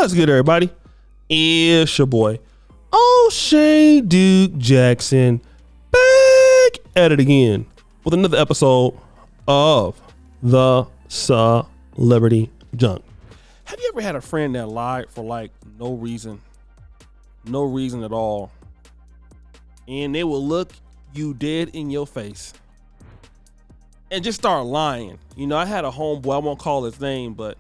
What's good, everybody? It's your boy, O'Shea Duke Jackson, back at it again with another episode of the Celebrity Junk. Have you ever had a friend that lied for like no reason at all, and they will look you dead in your face and just start lying? You know, I had a homeboy, I won't call his name, but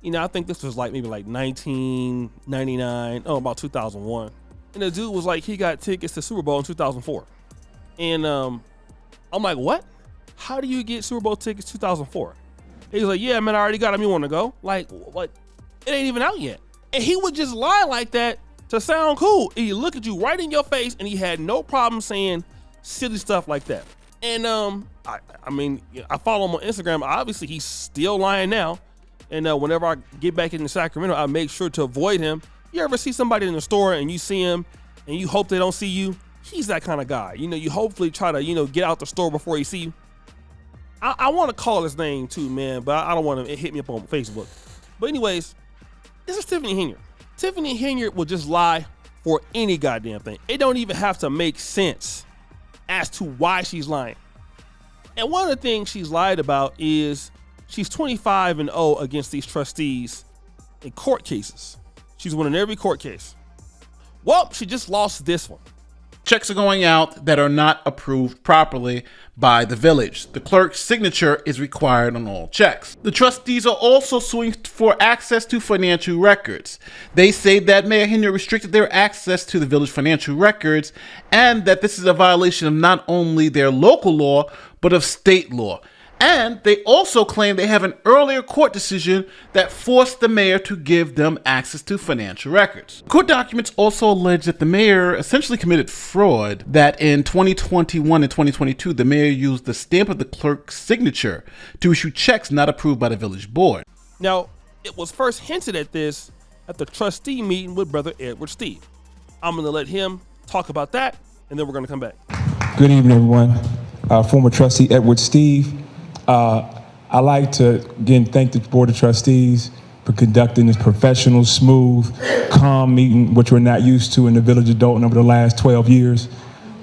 you know, I think this was like maybe like 1999, about 2001. And the dude was like, he got tickets to Super Bowl in 2004. And I'm like, what? How do you get Super Bowl tickets 2004? He was like, yeah, man, I already got them. You want to go? Like, what? It ain't even out yet. And he would just lie like that to sound cool. He look at you right in your face, and he had no problem saying silly stuff like that. And I mean, I follow him on Instagram. Obviously, he's still lying now. And whenever I get back into Sacramento, I make sure to avoid him. You ever see somebody in the store and you see him and you hope they don't see you? He's that kind of guy. You know, you hopefully try to, get out the store before he see you. I want to call his name too, man, but I don't want him to hit me up on Facebook. But anyways, this is Tiffany Henyard. Tiffany Henyard will just lie for any goddamn thing. It don't even have to make sense as to why she's lying. And one of the things she's lied about is she's 25-0 against these trustees in court cases. She's winning every court case. Well, she just lost this one. Checks are going out that are not approved properly by the village. The clerk's signature is required on all checks. The trustees are also suing for access to financial records. They say that Mayor Henyard restricted their access to the village financial records and that this is a violation of not only their local law, but of state law. And they also claim they have an earlier court decision that forced the mayor to give them access to financial records. Court documents also allege that the mayor essentially committed fraud, that in 2021 and 2022, the mayor used the stamp of the clerk's signature to issue checks not approved by the village board. Now, it was first hinted at this at the trustee meeting with Brother Edward Steve. I'm going to let him talk about that, and then we're going to come back. Good evening, everyone. Former trustee Edward Steve. I'd like to, again, thank the Board of Trustees for conducting this professional, smooth, calm meeting, which we're not used to in the village of Dolton over the last 12 years.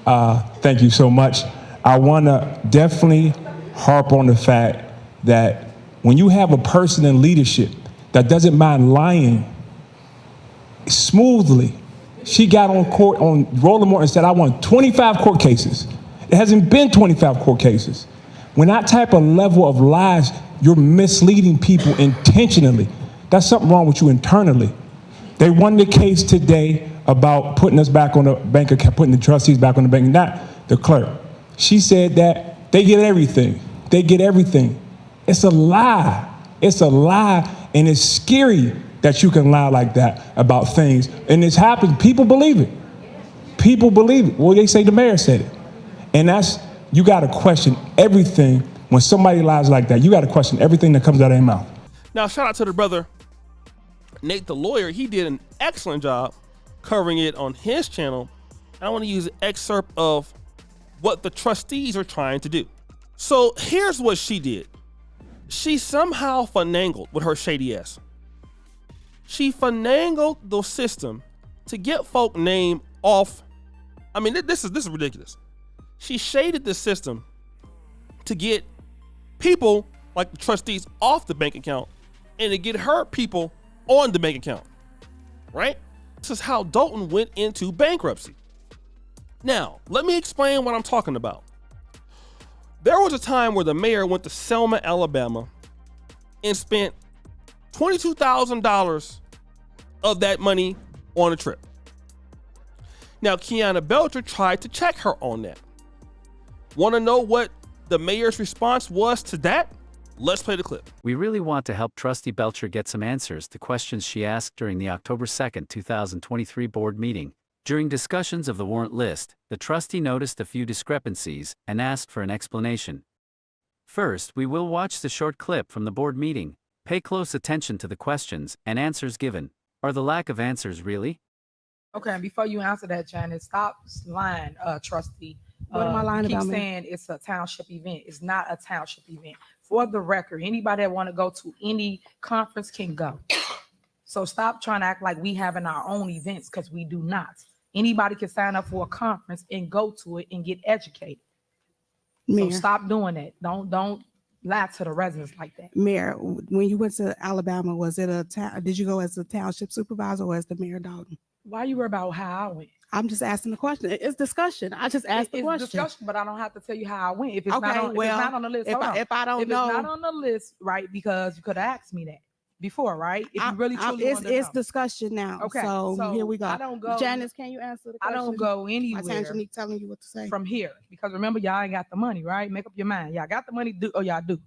Thank you so much. I want to definitely harp on the fact that when you have a person in leadership that doesn't mind lying smoothly, she got on court on Roland Moore and said, I won 25 court cases. It hasn't been 25 court cases. When that type of level of lies, you're misleading people intentionally. That's something wrong with you internally. They won the case today about putting us back on the bank account, putting the trustees back on the bank, not the clerk. She said that they get everything. They get everything. It's a lie. It's a lie, and it's scary that you can lie like that about things. And this happens. People believe it. People believe it. Well, they say the mayor said it. And you got to question everything. When somebody lies like that, you got to question everything that comes out of their mouth. Now, shout out to the brother, Nate the lawyer. He did an excellent job covering it on his channel. I want to use an excerpt of what the trustees are trying to do. So here's what she did. She somehow finagled with her shady ass. She finagled the system to get folk name off. I mean, this is ridiculous. She shaded the system to get people like the trustees off the bank account and to get her people on the bank account, right? This is how Dolton went into bankruptcy. Now, let me explain what I'm talking about. There was a time where the mayor went to Selma, Alabama and spent $22,000 of that money on a trip. Now, Kiana Belcher tried to check her on that. Want to know what the mayor's response was to that? Let's play the clip. We really want to help Trustee Belcher get some answers to questions she asked during the October 2nd, 2023 board meeting. During discussions of the warrant list, the trustee noticed a few discrepancies and asked for an explanation. First, we will watch the short clip from the board meeting. Pay close attention to the questions and answers given. Are the lack of answers really? Okay, and before you answer that, Janet, stop lying, trustee. What am I lying about? Keep saying it's a township event. It's not a township event. For the record, anybody that want to go to any conference can go. So stop trying to act like we having our own events, because we do not. Anybody can sign up for a conference and go to it and get educated. Mayor, So stop doing that. Don't lie to the residents like that. Mayor, when you went to Alabama, was it a town? Did you go as a township supervisor or as the mayor of Dolton? Why you worry about how I went? I'm just asking the question. It's discussion. I just asked the It's question. discussion, but I don't have to tell you how I went. If it's, Okay, not, on, well, if it's not on the list, if hold on. I don't if know, it's not on the list, right? Because you could have asked me that before, right? If you really truly it's wanted to know. discussion now. Okay, so here we go. I don't go. Janice, can you answer the I question? don't go anywhere. My Tangenique telling you what to say. From here, because remember, y'all ain't got the money, right? Make up your mind. Y'all got the money, y'all do.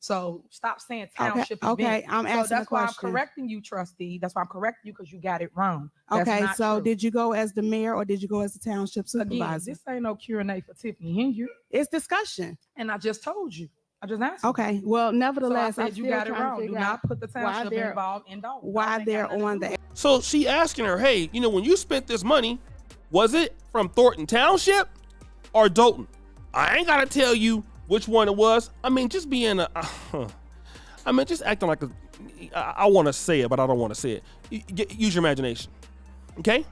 So stop saying township. Okay, I'm asking so that's the why question. I'm correcting you, trustee. That's why I'm correcting you, because you got it wrong. That's Okay, not so true. did you go as the mayor or did you go as the township Again, supervisor? this ain't no Q&A for Tiffany Henyard, It's discussion. and I just told you. I just answered. Okay, well, So I nevertheless, said I'm you still got it trying to wrong. Do figure not out put the township they're- involved in Dolton. why Dolton they're ain't got nothing on to do the. with it. So she asking her, hey, when you spent this money, was it from Thornton Township or Dolton? I ain't gotta tell you which one it was. I mean, just being just acting like I want to say it, but I don't want to say it. Use your imagination, okay?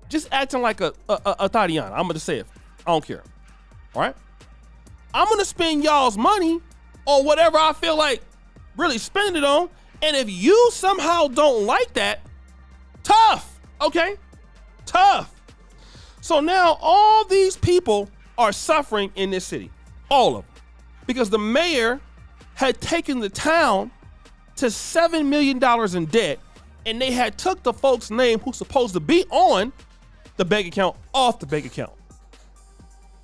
Just acting like a Tatiana. I'm gonna say it. I don't care. All right? I'm gonna spend y'all's money on whatever I feel like really spending it on. And if you somehow don't like that, tough, okay? Tough. So now all these people are suffering in this city, all of them, because the mayor had taken the town to $7 million in debt, and they had took the folks' name who's supposed to be on the bank account off the bank account.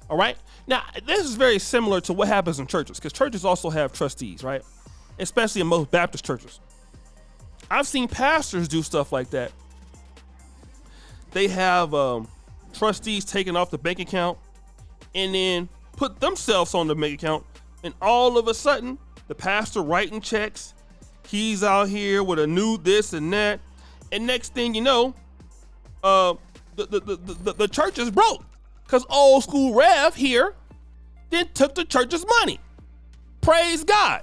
All right? Now, this is very similar to what happens in churches, because churches also have trustees, right? Especially in most Baptist churches. I've seen pastors do stuff like that. They have trustees taken off the bank account and then put themselves on the bank account, and all of a sudden, the pastor writing checks, he's out here with a new this and that, and next thing you know, the church is broke because old school Rev here then took the church's money. Praise God.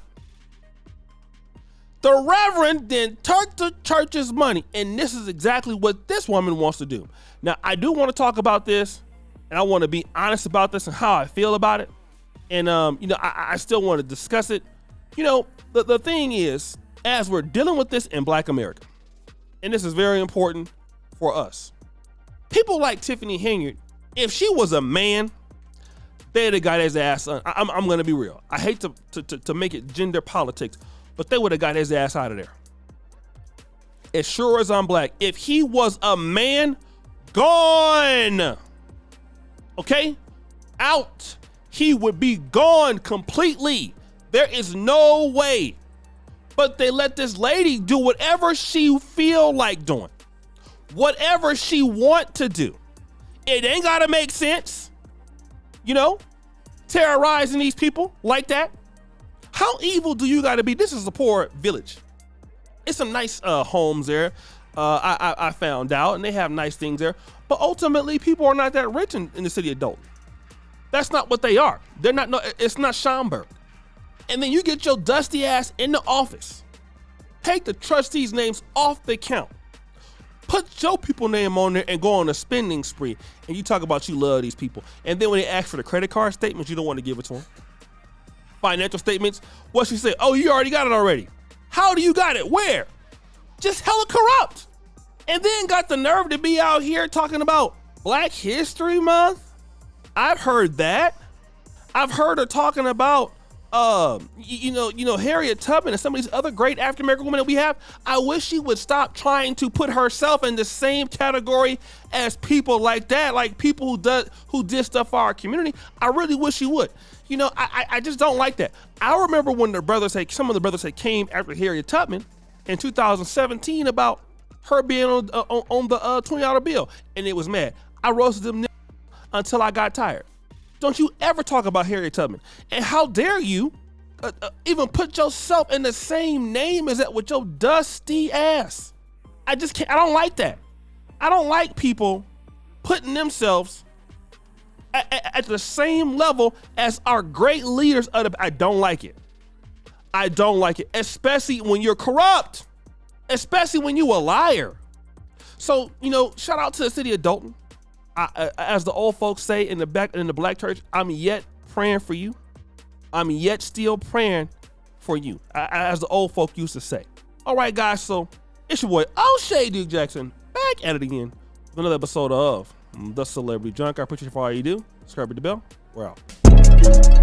The Reverend then took the church's money, and this is exactly what this woman wants to do. Now, I do want to talk about this, and I want to be honest about this and how I feel about it, and I still want to discuss it. The thing is, as we're dealing with this in Black America, and this is very important for us, people like Tiffany Henyard, if she was a man, they'd have got his ass. I'm going to be real. I hate to make it gender politics, but they would have got his ass out of there. As sure as I'm black, if he was a man, gone. Okay? Out. He would be gone completely. There is no way. But they let this lady do whatever she feel like doing. Whatever she want to do. It ain't gotta make sense. Terrorizing these people like that. How evil do you gotta be? This is a poor village. It's some nice homes there. I found out, and they have nice things there. But ultimately, people are not that rich in the city of Dolton. That's not what they are. They're not. No, it's not Schaumburg. And then you get your dusty ass in the office. Take the trustees' names off the account. Put your people name on there and go on a spending spree. And you talk about you love these people. And then when they ask for the credit card statements, you don't want to give it to them. Financial statements, what she say? Oh, you already got it already. How do you got it? Where? Just hella corrupt. And then got the nerve to be out here talking about Black History Month. I've heard that. I've heard her talking about Harriet Tubman and some of these other great African American women that we have. I wish she would stop trying to put herself in the same category as people like that, like people who did stuff for our community. I really wish she would. I just don't like that. I remember when some of the brothers had came after Harriet Tubman in 2017 about her being on the $20 bill, and it was mad. I roasted them until I got tired. Don't you ever talk about Harriet Tubman. And how dare you even put yourself in the same name as that with your dusty ass. I just can't. I don't like that. I don't like people putting themselves at the same level as our great leaders. I don't like it. I don't like it, especially when you're corrupt. especially when you a liar. So, you know, shout out to the city of Dolton. As the old folks say in the black church, I'm yet praying for you. I'm yet still praying for you, as the old folk used to say. All right, guys, so it's your boy O'Shea Duke Jackson back at it again with another episode of The Celebrity Junk. I appreciate you for all you do. Subscribe to the bell. We're out.